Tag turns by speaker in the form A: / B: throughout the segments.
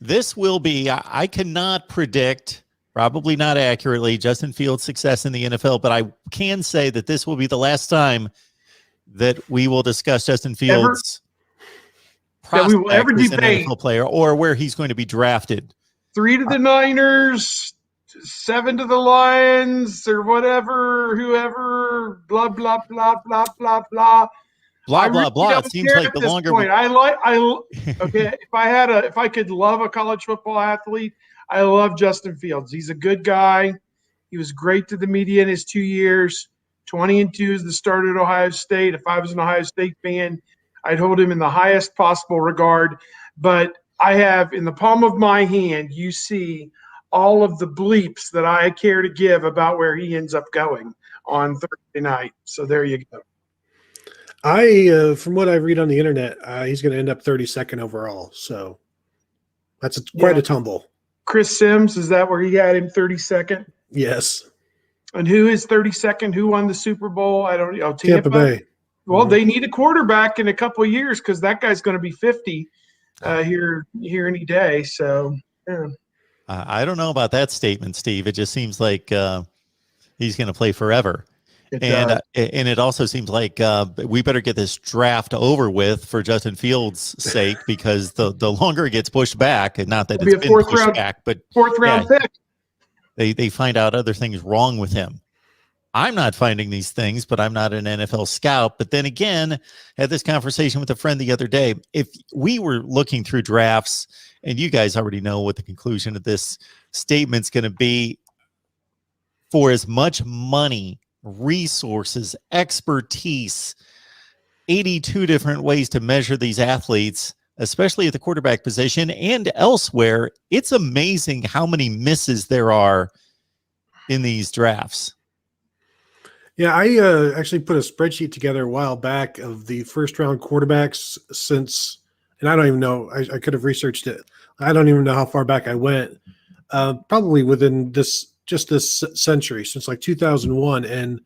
A: This will be, I cannot predict, probably not accurately, Justin Fields' success in the NFL, but I can say that this will be the last time that we will discuss Justin Fields'
B: that we will ever
A: prospect as an
B: debate.
A: NFL player or where he's going to be drafted.
B: 3 to the Niners, 7 to the Lions, or whatever, whoever, blah, blah, blah, blah, blah, blah.
A: Blah, blah, blah. It seems like the longer
B: okay, if I could love a college football athlete, I love Justin Fields. He's a good guy. He was great to the media in his 2 years. 20-2 is the start at Ohio State. If I was an Ohio State fan, I'd hold him in the highest possible regard. But I have in the palm of my hand, you see all of the bleeps that I care to give about where he ends up going on Thursday night. So there you go.
C: From what I read on the internet, he's going to end up 32nd overall. So that's quite a tumble.
B: Chris Sims, is that where he had him 32nd?
C: Yes.
B: And who is 32nd? Who won the Super Bowl? I don't know.
C: Tampa Bay.
B: Well, they need a quarterback in a couple of years because that guy's going to be 50 here any day. So, yeah.
A: I don't know about that statement, Steve. It just seems like he's going to play forever. And it also seems like we better get this draft over with for Justin Fields' sake, because the longer it gets pushed back, and not that it's been pushed back, but
B: fourth round pick.
A: They find out other things wrong with him. I'm not finding these things, but I'm not an NFL scout. But then again, I had this conversation with a friend the other day. If we were looking through drafts, and you guys already know what the conclusion of this statement's going to be, for as much money, resources, expertise, 82 different ways to measure these athletes, especially at the quarterback position and elsewhere, it's amazing how many misses there are in these drafts.
C: Yeah, I actually put a spreadsheet together a while back of the first-round quarterbacks since, and I don't even know, I could have researched it. I don't even know how far back I went. Probably within this century, since like 2001, and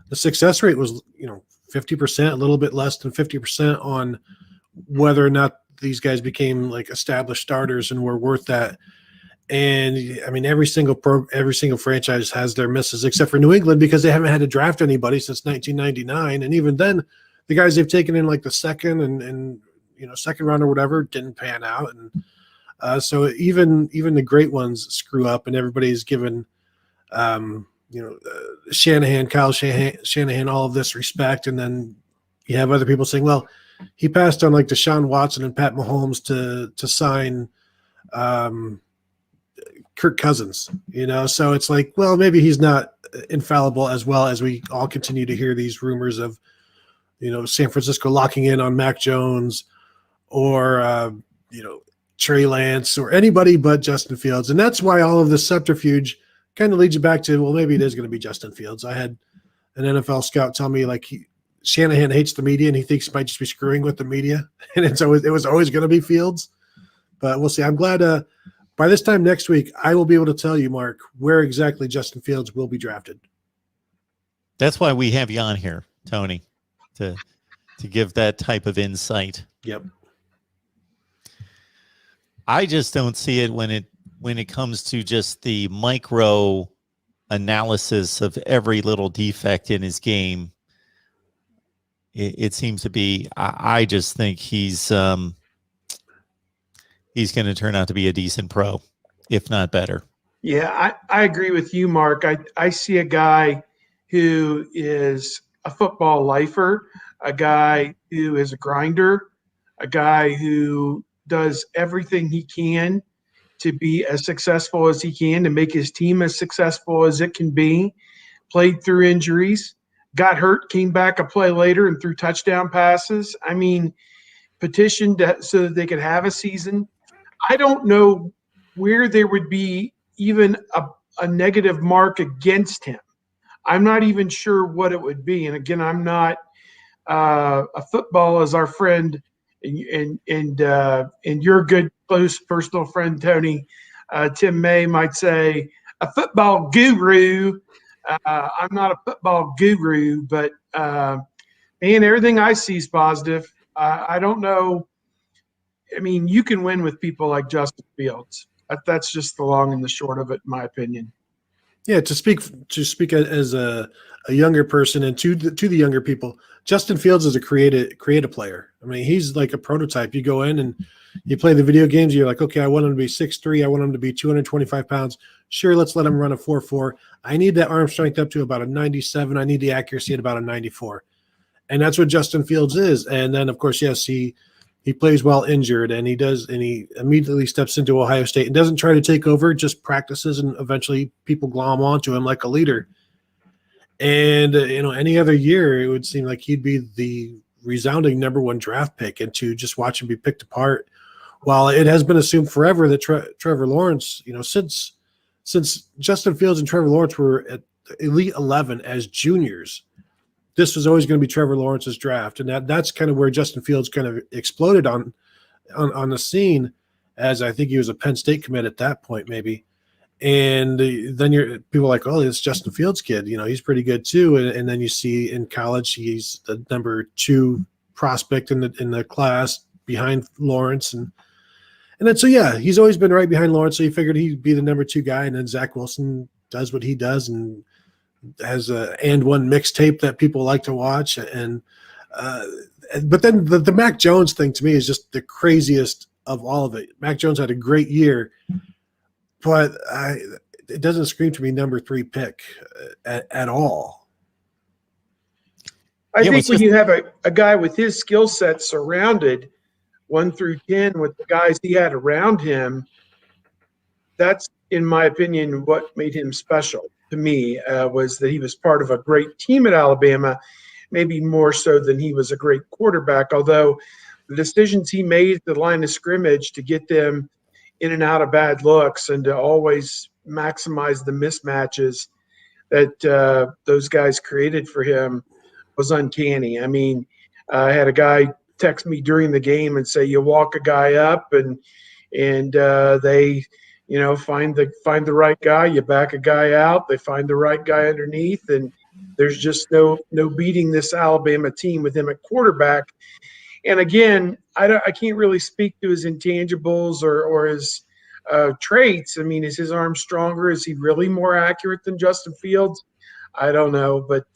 C: the success rate was 50%, a little bit less than 50% on whether or not these guys became like established starters and were worth that. And I mean, every single franchise has their misses, except for New England, because they haven't had to draft anybody since 1999, and even then, the guys they've taken in like the second and second round or whatever didn't pan out, and so even the great ones screw up, and everybody's given Shanahan, Kyle Shanahan, all of this respect, and then you have other people saying, well, he passed on like Deshaun Watson and Pat Mahomes to sign Kirk Cousins, so it's like, well, maybe he's not infallible, as well as we all continue to hear these rumors of, San Francisco locking in on Mac Jones or, Trey Lance or anybody but Justin Fields. And that's why all of this subterfuge kind of leads you back to, well, maybe it is going to be Justin Fields. I had an NFL scout tell me like Shanahan hates the media and he thinks he might just be screwing with the media. And it was always going to be Fields, but we'll see. I'm glad by this time next week, I will be able to tell you, Mark, where exactly Justin Fields will be drafted.
A: That's why we have you on here, Tony, to give that type of insight.
C: Yep.
A: I just don't see it when it comes to just the micro analysis of every little defect in his game. It seems to be, I just think he's going to turn out to be a decent pro, if not better.
B: Yeah, I agree with you, Mark. I see a guy who is a football lifer, a guy who is a grinder, a guy who does everything he can to be as successful as he can, to make his team as successful as it can be, played through injuries, got hurt, came back a play later and threw touchdown passes. I mean, petitioned so that they could have a season. I don't know where there would be even a negative mark against him. I'm not even sure what it would be. And again, I'm not a football, as our friend and your good close personal friend Tony Tim May might say, a football guru. I'm not a football guru, but man, everything I see is positive. I don't know I mean, you can win with people like Justin Fields. That's just the long and the short of it, in my opinion.
C: Yeah, to speak as a younger person and to the younger people, Justin Fields is a creative player. I mean, he's like a prototype. You go in and you play the video games. You're like, okay, I want him to be 6'3". I want him to be 225 pounds. Sure, let's let him run a 4.4. I need that arm strength up to about a 97. I need the accuracy at about a 94. And that's what Justin Fields is. And then, of course, yes, he plays while injured, and he immediately steps into Ohio State and doesn't try to take over, just practices, and eventually people glom onto him like a leader. And, any other year, it would seem like he'd be the resounding number 1 draft pick, and to just watch him be picked apart. While it has been assumed forever that Trevor Lawrence, since Justin Fields and Trevor Lawrence were at Elite 11 as juniors, this was always going to be Trevor Lawrence's draft. And that's kind of where Justin Fields kind of exploded on the scene, as I think he was a Penn State commit at that point, maybe. And then people are like, oh, it's Justin Fields' kid. He's pretty good too. And then you see in college, he's the number 2 prospect in the class behind Lawrence. And then, so yeah, he's always been right behind Lawrence. So you figured he'd be the number 2 guy. And then Zach Wilson does what he does and has a and one mixtape that people like to watch. And but then the Mac Jones thing to me is just the craziest of all of it. Mac Jones had a great year, but it doesn't scream to me number 3 pick at all.
B: I think when you have a guy with his skill set surrounded 1 through 10 with the guys he had around him, that's, in my opinion, what made him special to me, was that he was part of a great team at Alabama, maybe more so than he was a great quarterback, although the decisions he made at the line of scrimmage to get them in and out of bad looks and to always maximize the mismatches that those guys created for him was uncanny. I mean, I had a guy text me during the game and say, you walk a guy up and they find the right guy, you back a guy out, they find the right guy underneath, and there's just no beating this Alabama team with him at quarterback. And again, I can't really speak to his intangibles or his traits. I mean, is his arm stronger? Is he really more accurate than Justin Fields? I don't know, but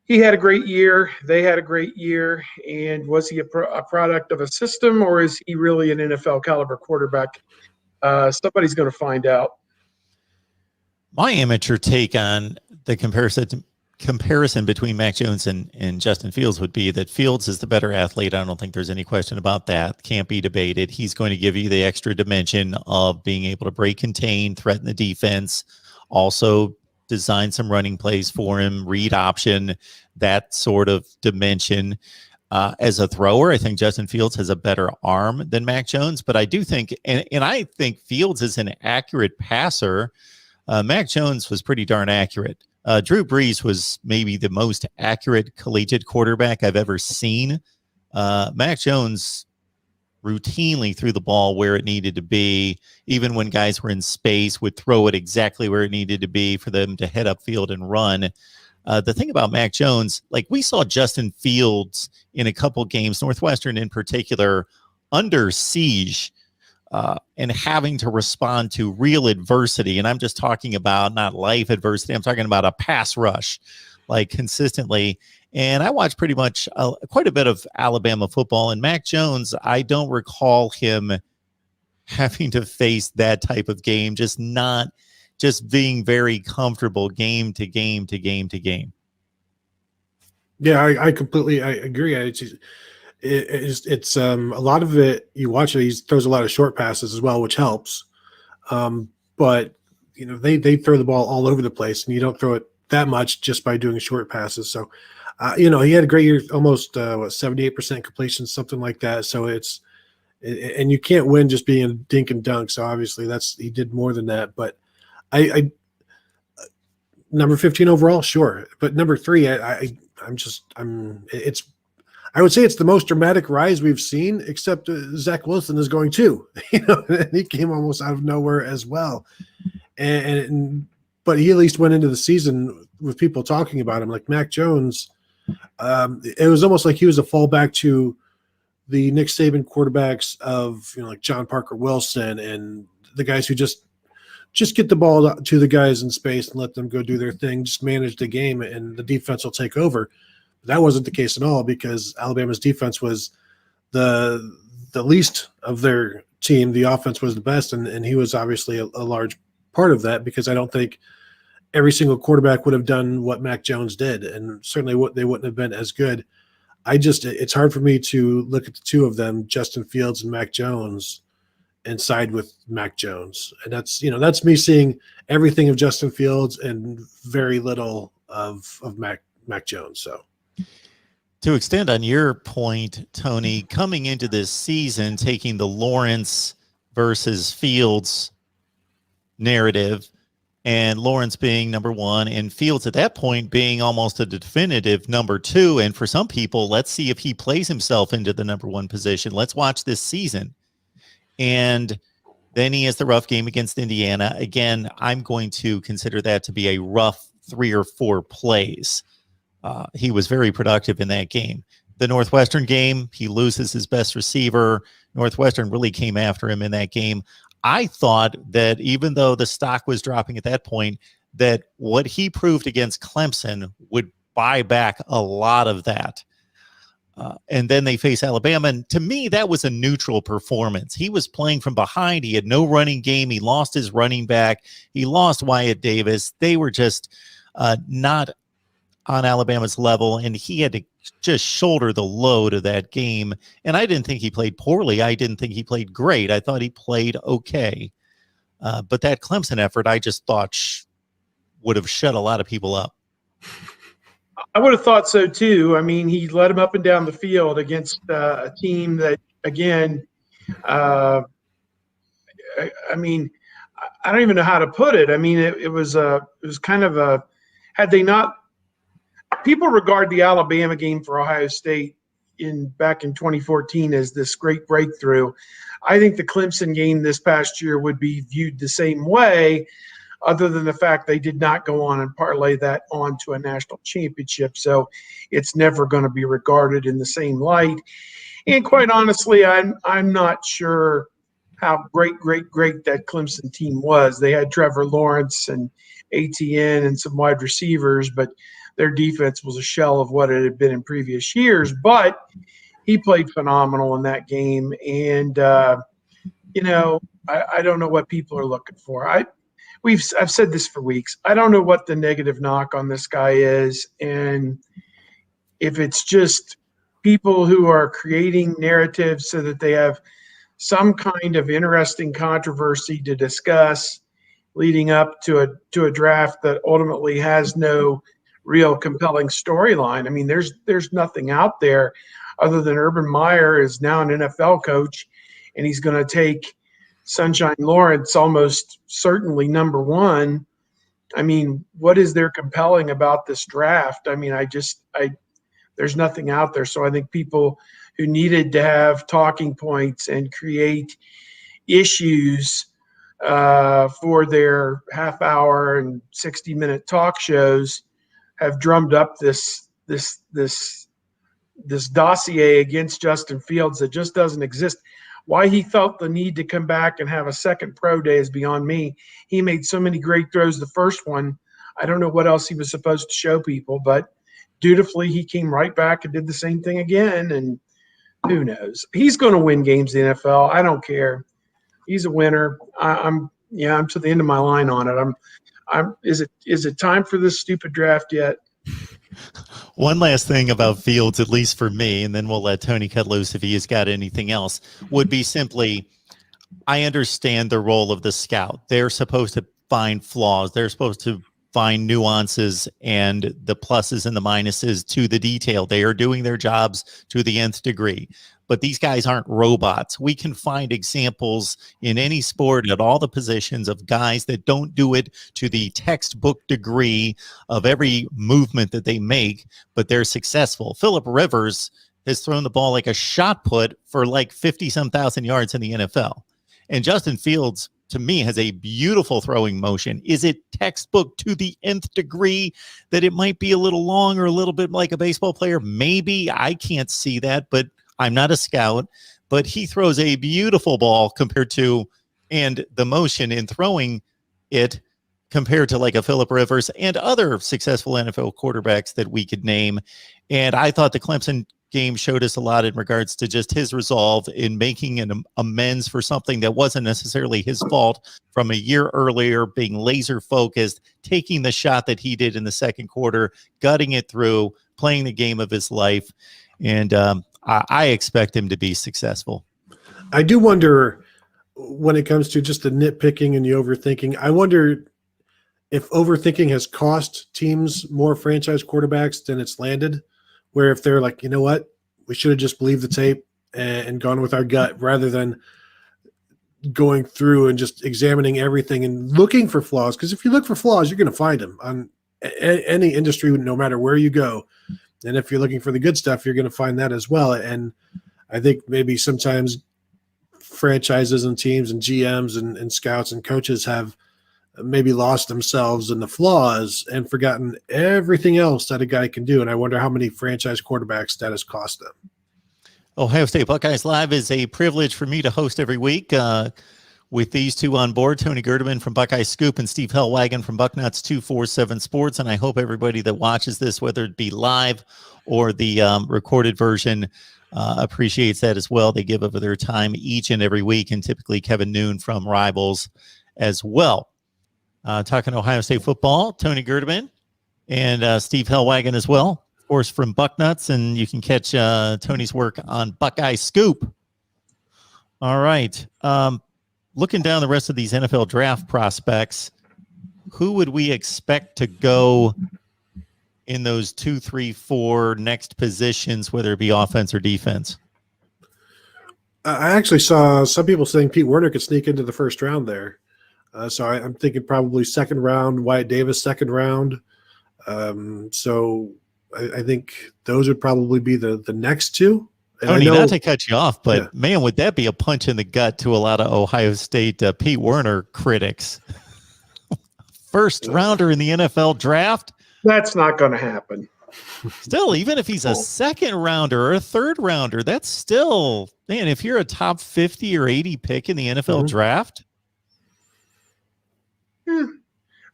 B: he had a great year. They had a great year. And was he a product of a system, or is he really an NFL caliber quarterback? Somebody's going to find out.
A: My amateur take on the comparison between Mac Jones and Justin Fields would be that Fields is the better athlete. I don't think there's any question about that. Can't be debated. He's going to give you the extra dimension of being able to break, contain, threaten the defense, also design some running plays for him, read option, that sort of dimension. As a thrower, I think Justin Fields has a better arm than Mac Jones, but I do think, and I think Fields is an accurate passer. Mac Jones was pretty darn accurate. Drew Brees was maybe the most accurate collegiate quarterback I've ever seen. Mac Jones routinely threw the ball where it needed to be, even when guys were in space, would throw it exactly where it needed to be for them to head upfield and run. The thing about Mac Jones, like we saw Justin Fields in a couple games, Northwestern in particular, under siege and having to respond to real adversity. And I'm just talking about not life adversity. I'm talking about a pass rush, like consistently. And I watched pretty much quite a bit of Alabama football. And Mac Jones, I don't recall him having to face that type of game, just being very comfortable game to game to game to game.
C: Yeah, I completely agree. It's a lot of it. You watch it. He throws a lot of short passes as well, which helps. But they throw the ball all over the place, and you don't throw it that much just by doing short passes. So, he had a great year, almost 78% completion, something like that. So and you can't win just being a dink and dunk. So obviously he did more than that. But I number 15 overall, sure, but number 3, I would say it's the most dramatic rise we've seen, except Zach Wilson is going too. And he came almost out of nowhere as well, but he at least went into the season with people talking about him. Like Mac Jones, it was almost like he was a fallback to the Nick Saban quarterbacks of, like John Parker Wilson and the guys who just get the ball to the guys in space and let them go do their thing, just manage the game, and the defense will take over. That wasn't the case at all, because Alabama's defense was the least of their team. The offense was the best, and he was obviously a large part of that, because I don't think every single quarterback would have done what Mac Jones did, and certainly they wouldn't have been as good. It's hard for me to look at the two of them, Justin Fields and Mac Jones, and side with Mac Jones. And that's me seeing everything of Justin Fields and very little of Mac Jones. So
A: to extend on your point, Tony, coming into this season, taking the Lawrence versus Fields narrative, and Lawrence being number one and Fields at that point being almost a definitive number two. And for some people, let's see if he plays himself into the number one position. Let's watch this season. And then he has the rough game against Indiana. Again, I'm going to consider that to be a rough 3 or 4 plays. He was very productive in that game. The Northwestern game, he loses his best receiver. Northwestern really came after him in that game. I thought that even though the stock was dropping at that point, that what he proved against Clemson would buy back a lot of that. And then they face Alabama. And to me, that was a neutral performance. He was playing from behind. He had no running game. He lost his running back. He lost Wyatt Davis. They were just not on Alabama's level, and he had to just shoulder the load of that game. And I didn't think he played poorly. I didn't think he played great. I thought he played okay. But that Clemson effort, I just thought would have shut a lot of people up.
B: I would have thought so too. I mean, he led him up and down the field against a team that, again, I mean, I don't even know how to put it. I mean, it was kind of a, had they not, people regard the Alabama game for Ohio State back in 2014 as this great breakthrough. I think the Clemson game this past year would be viewed the same way, other than the fact they did not go on and parlay that on to a national championship. So it's never going to be regarded in the same light. And quite honestly, I'm not sure how great that Clemson team was. They had Trevor Lawrence and ATN and some wide receivers, but their defense was a shell of what it had been in previous years. But he played phenomenal in that game. And, I don't know what people are looking for. I've said this for weeks. I don't know what the negative knock on this guy is. And if it's just people who are creating narratives so that they have some kind of interesting controversy to discuss leading up to a draft that ultimately has no real compelling storyline. I mean, there's nothing out there other than Urban Meyer is now an NFL coach, and he's going to take Sunshine Lawrence almost certainly number one. I mean, what is there compelling about this draft? I mean, there's nothing out there. So I think people who needed to have talking points and create issues for their half hour and 60-minute talk shows have drummed up this dossier against Justin Fields that just doesn't exist. Why he felt the need to come back and have a second pro day is beyond me. He made so many great throws the first one. I don't know what else he was supposed to show people, but dutifully he came right back and did the same thing again, and who knows? He's going to win games in the NFL. I don't care. He's a winner. I'm to the end of my line on it. Is it time for this stupid draft yet?
A: One last thing about Fields, at least for me, and then we'll let Tony cut loose if he has got anything else, would be simply, I understand the role of the scout. They're supposed to find flaws. They're supposed to find nuances and the pluses and the minuses to the detail. They are doing their jobs to the nth degree. But these guys aren't robots. We can find examples in any sport at all the positions of guys that don't do it to the textbook degree of every movement that they make, but they're successful. Phillip Rivers has thrown the ball like a shot put for like 50-some thousand yards in the NFL. And Justin Fields, to me, has a beautiful throwing motion. Is it textbook to the nth degree that it might be a little long or a little bit like a baseball player? Maybe. I can't see that, but I'm not a scout, but he throws a beautiful ball compared to, and the motion in throwing it compared to like a Phillip Rivers and other successful NFL quarterbacks that we could name. And I thought the Clemson game showed us a lot in regards to just his resolve in making an amends for something that wasn't necessarily his fault from a year earlier, being laser focused, taking the shot that he did in the second quarter, gutting it through, playing the game of his life. And I expect him to be successful.
C: I do wonder when it comes to just the nitpicking and the overthinking, I wonder if overthinking has cost teams more franchise quarterbacks than it's landed, where if they're like, you know what, we should have just believed the tape and gone with our gut rather than going through and just examining everything and looking for flaws. Because if you look for flaws, you're going to find them on any industry, no matter where you go. And if you're looking for the good stuff, you're going to find that as well. And I think maybe sometimes franchises and teams and GMs and scouts and coaches have maybe lost themselves in the flaws and forgotten everything else that a guy can do. And I wonder how many franchise quarterbacks that has cost them.
A: Ohio State Buckeyes Live is a privilege for me to host every week with these two on board, Tony Gerdeman from Buckeye Scoop and Steve Hellwagon from Bucknuts 247 Sports. And I hope everybody that watches this, whether it be live or the recorded version, appreciates that as well. They give over their time each and every week, and typically Kevin Noon from Rivals as well. Talking Ohio State football, Tony Gerdeman and Steve Hellwagon as well, of course, from Bucknuts, and you can catch Tony's work on Buckeye Scoop. All right. Looking down the rest of these NFL draft prospects, who would we expect to go in those 2, 3, 4 next positions, whether it be offense or defense?
C: I actually saw some people saying Pete Werner could sneak into the first round there. So I'm thinking probably second round, Wyatt Davis, second round. So I think those would probably be the next two. And
A: Tony, not to cut you off, but man, would that be a punch in the gut to a lot of Ohio State Pete Werner critics? First rounder in the NFL draft?
B: That's not going to happen.
A: Still, even if he's a second rounder or a third rounder, that's still, man, if you're a top 50 or 80 pick in the NFL draft.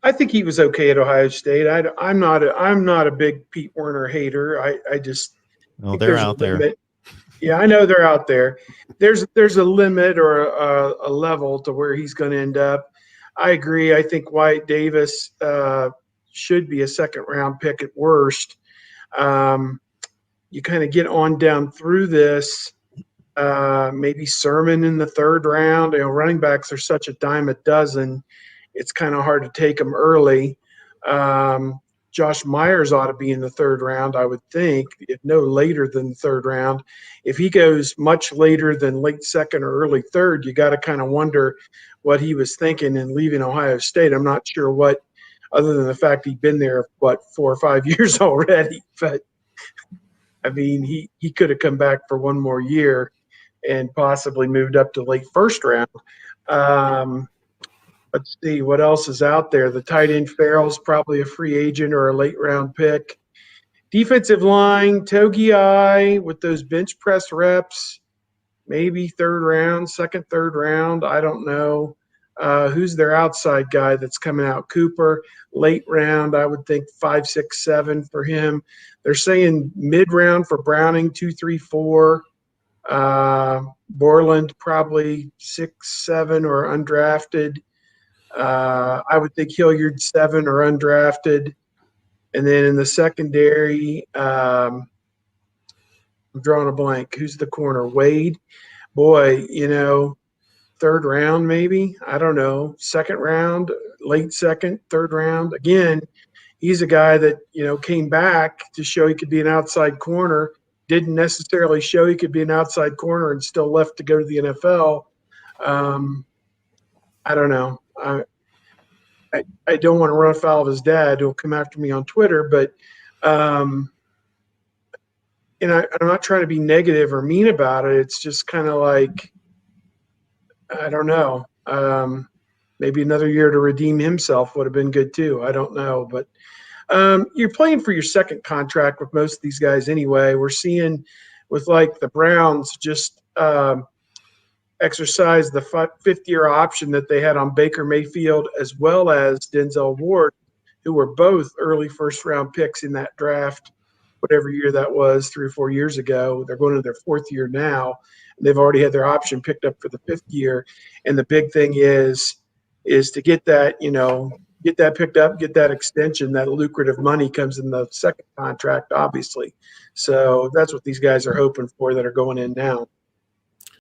B: I think he was okay at Ohio State. I'm not a big Pete Werner hater. I just
A: they're out there.
B: Yeah, I know they're out there. There's a limit or a level to where he's going to end up. I agree. I think Wyatt Davis should be a second round pick at worst. You kind of get on down through this. Maybe Sermon in the third round. Running backs are such a dime a dozen. It's kind of hard to take them early. Josh Myers ought to be in the third round, I would think, if no later than the third round. If he goes much later than late second or early third, you got to kind of wonder what he was thinking in leaving Ohio State. I'm not sure what, other than the fact he'd been there, 4 or 5 years already. But, I mean, he could have come back for one more year and possibly moved up to late first round. Let's see what else is out there. The tight end Farrell's probably a free agent or a late round pick. Defensive line, Togiai with those bench press reps, maybe third round, third round. I don't know. Who's their outside guy that's coming out? Cooper, late round, I would think 5, 6, 7 for him. They're saying mid round for Browning, 2, 3, 4. Borland probably 6, 7 or undrafted. I would think Hilliard 7 or undrafted. And then in the secondary, I'm drawing a blank. Who's the corner? Wade? Boy, third round maybe. I don't know. Second round, late second, third round. Again, he's a guy that, came back to show he could be an outside corner. Didn't necessarily show he could be an outside corner and still left to go to the NFL. I don't know. I don't want to run afoul of his dad. He'll come after me on Twitter, but I'm not trying to be negative or mean about it. It's just kind of like, I don't know. Maybe another year to redeem himself would have been good too. I don't know, but you're playing for your second contract with most of these guys anyway. We're seeing with like the Browns just exercised the fifth-year option that they had on Baker Mayfield as well as Denzel Ward, who were both early first-round picks in that draft, whatever year that was, 3 or 4 years ago. They're going to their 4th year now. And they've already had their option picked up for the 5th year. And the big thing is to get that, get that picked up, get that extension. That lucrative money comes in the second contract, obviously. So that's what these guys are hoping for that are going in now.